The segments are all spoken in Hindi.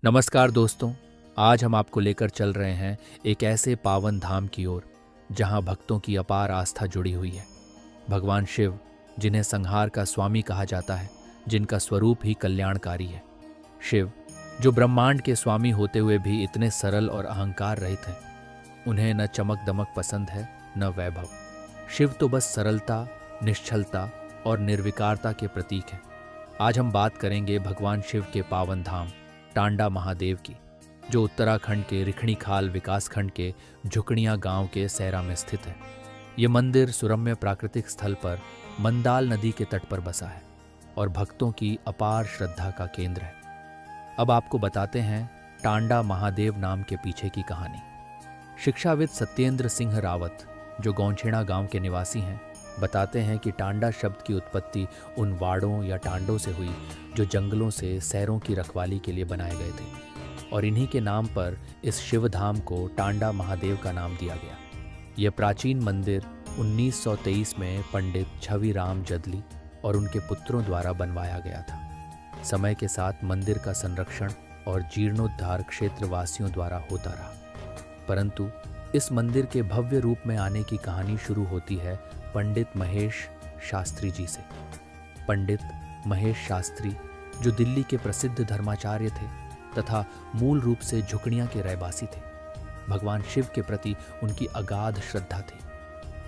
नमस्कार दोस्तों। आज हम आपको लेकर चल रहे हैं एक ऐसे पावन धाम की ओर जहां भक्तों की अपार आस्था जुड़ी हुई है। भगवान शिव, जिन्हें संहार का स्वामी कहा जाता है, जिनका स्वरूप ही कल्याणकारी है। शिव, जो ब्रह्मांड के स्वामी होते हुए भी इतने सरल और अहंकार रहित हैं। उन्हें न चमक दमक पसंद है, न वैभव। शिव तो बस सरलता, निश्चलता और निर्विकारता के प्रतीक हैं। आज हम बात करेंगे भगवान शिव के पावन धाम टांडा महादेव की, जो उत्तराखंड के रिखणीखाल विकासखंड के झुकड़ियां गांव के सैरा में स्थित है। ये मंदिर सुरम्य प्राकृतिक स्थल पर मंदाल नदी के तट पर बसा है और भक्तों की अपार श्रद्धा का केंद्र है। अब आपको बताते हैं टांडा महादेव नाम के पीछे की कहानी। शिक्षाविद सत्येंद्र सिंह रावत, जो गौछेड़ा गांव के निवासी हैं, बताते हैं कि टांडा शब्द की उत्पत्ति उन वाड़ों या टांडों से हुई जो जंगलों से सैरों की रखवाली के लिए बनाए गए थे, और इन्हीं के नाम पर इस शिवधाम को टांडा महादेव का नाम दिया गया। यह प्राचीन मंदिर 1923 में पंडित छविराम जदली और उनके पुत्रों द्वारा बनवाया गया था। समय के साथ मंदिर का संरक्षण और जीर्णोद्धार क्षेत्रवासियों द्वारा होता रहा, परंतु इस मंदिर के भव्य रूप में आने की कहानी शुरू होती है पंडित महेश शास्त्री जी से। पंडित महेश शास्त्री, जो दिल्ली के प्रसिद्ध धर्माचार्य थे तथा मूल रूप से झुकड़ियां के रहवासी थे, भगवान शिव के प्रति उनकी अगाध श्रद्धा थी।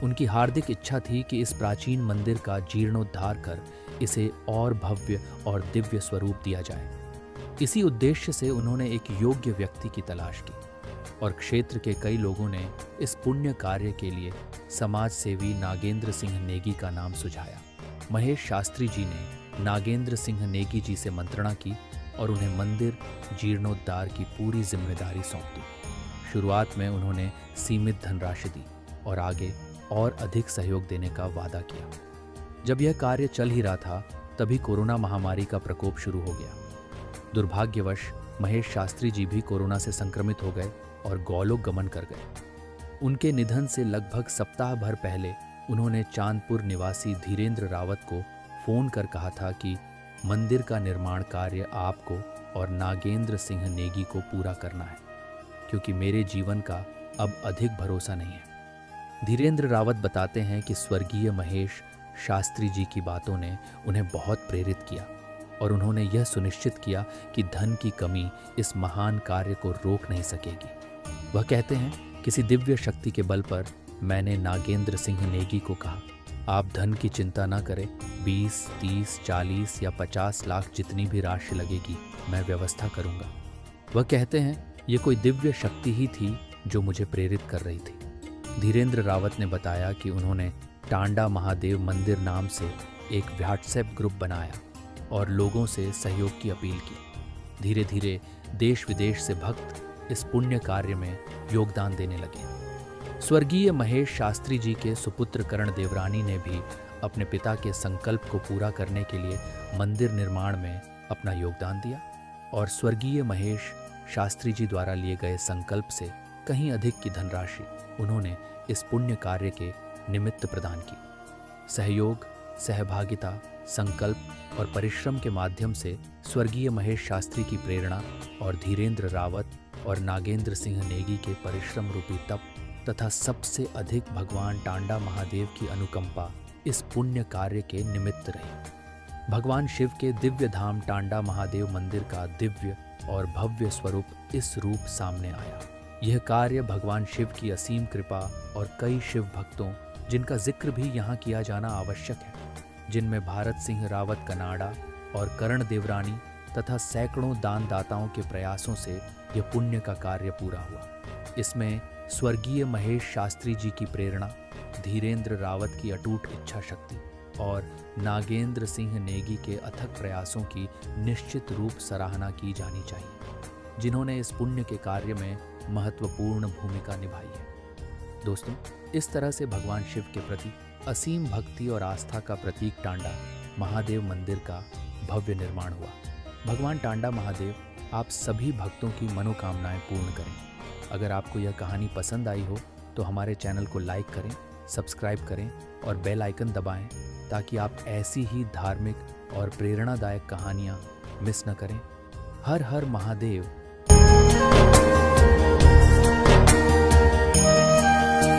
उनकी हार्दिक इच्छा थी कि इस प्राचीन मंदिर का जीर्णोद्धार कर इसे और भव्य और दिव्य स्वरूप दिया जाए। इसी उद्देश्य से उन्होंने एक योग्य व्यक्ति की तलाश की और क्षेत्र के कई लोगों ने इस पुण्य कार्य के लिए समाज सेवी नागेंद्र सिंह नेगी का नाम सुझाया। महेश शास्त्री जी ने नागेंद्र सिंह नेगी जी से मंत्रणा की और उन्हें मंदिर जीर्णोद्धार की पूरी जिम्मेदारी सौंप दी। शुरुआत में उन्होंने सीमित धनराशि दी और आगे और अधिक सहयोग देने का वादा किया। जब यह कार्य चल ही रहा था, तभी कोरोना महामारी का प्रकोप शुरू हो गया। दुर्भाग्यवश महेश शास्त्री जी भी कोरोना से संक्रमित हो गए और गौलोक गमन कर गए। उनके निधन से लगभग सप्ताह भर पहले उन्होंने चांदपुर निवासी धीरेंद्र रावत को फोन कर कहा था कि मंदिर का निर्माण कार्य आपको और नागेंद्र सिंह नेगी को पूरा करना है, क्योंकि मेरे जीवन का अब अधिक भरोसा नहीं है। धीरेंद्र रावत बताते हैं कि स्वर्गीय महेश शास्त्री जी की बातों ने उन्हें बहुत प्रेरित किया और उन्होंने यह सुनिश्चित किया कि धन की कमी इस महान कार्य को रोक नहीं सकेगी। वह कहते हैं, किसी दिव्य शक्ति के बल पर मैंने नागेंद्र सिंह नेगी को कहा, आप धन की चिंता न करें, 20, 30, 40 या 50 लाख जितनी भी राशि लगेगी मैं व्यवस्था करूंगा। वह कहते हैं, ये कोई दिव्य शक्ति ही थी जो मुझे प्रेरित कर रही थी। धीरेंद्र रावत ने बताया कि उन्होंने टांडा महादेव मंदिर नाम से एक व्हाट्सएप ग्रुप बनाया और लोगों से सहयोग की अपील की। धीरे धीरे देश विदेश से भक्त इस पुण्य कार्य में योगदान देने लगे। स्वर्गीय महेश शास्त्री जी के सुपुत्र करण देवरानी ने भी अपने पिता के संकल्प को पूरा करने के लिए मंदिर निर्माण में अपना योगदान दिया और स्वर्गीय महेश शास्त्री जी द्वारा लिए गए संकल्प से कहीं अधिक की धनराशि उन्होंने इस पुण्य कार्य के निमित्त प्रदान की। सहयोग, सहभागिता, संकल्प और परिश्रम के माध्यम से स्वर्गीय महेश शास्त्री की प्रेरणा और धीरेंद्र रावत और नागेंद्र सिंह नेगी के परिश्रम रूपी तप तथा सबसे अधिक भगवान टांडा महादेव की अनुकंपा इस पुण्य कार्य के निमित्त रही। भगवान शिव के दिव्य धाम टांडा महादेव मंदिर का दिव्य और भव्य स्वरूप इस रूप सामने आया। यह कार्य भगवान शिव की असीम कृपा और कई शिव भक्तों, जिनका जिक्र भी यहाँ किया जाना आवश्यक है, जिनमें भारत सिंह रावत कनाडा और करण देवरानी तथा सैकड़ों दानदाताओं के प्रयासों से यह पुण्य का कार्य पूरा हुआ। इसमें स्वर्गीय महेश शास्त्री जी की प्रेरणा, धीरेंद्र रावत की अटूट इच्छा शक्ति और नागेंद्र सिंह नेगी के अथक प्रयासों की निश्चित रूप सराहना की जानी चाहिए, जिन्होंने इस पुण्य के कार्य में महत्वपूर्ण भूमिका निभाई है। दोस्तों, इस तरह से भगवान शिव के प्रति असीम भक्ति और आस्था का प्रतीक टांडा महादेव मंदिर का भव्य निर्माण हुआ। भगवान टांडा महादेव आप सभी भक्तों की मनोकामनाएं पूर्ण करें। अगर आपको यह कहानी पसंद आई हो तो हमारे चैनल को लाइक करें, सब्सक्राइब करें और बेल आइकन दबाएं, ताकि आप ऐसी ही धार्मिक और प्रेरणादायक कहानियां मिस न करें। हर हर महादेव।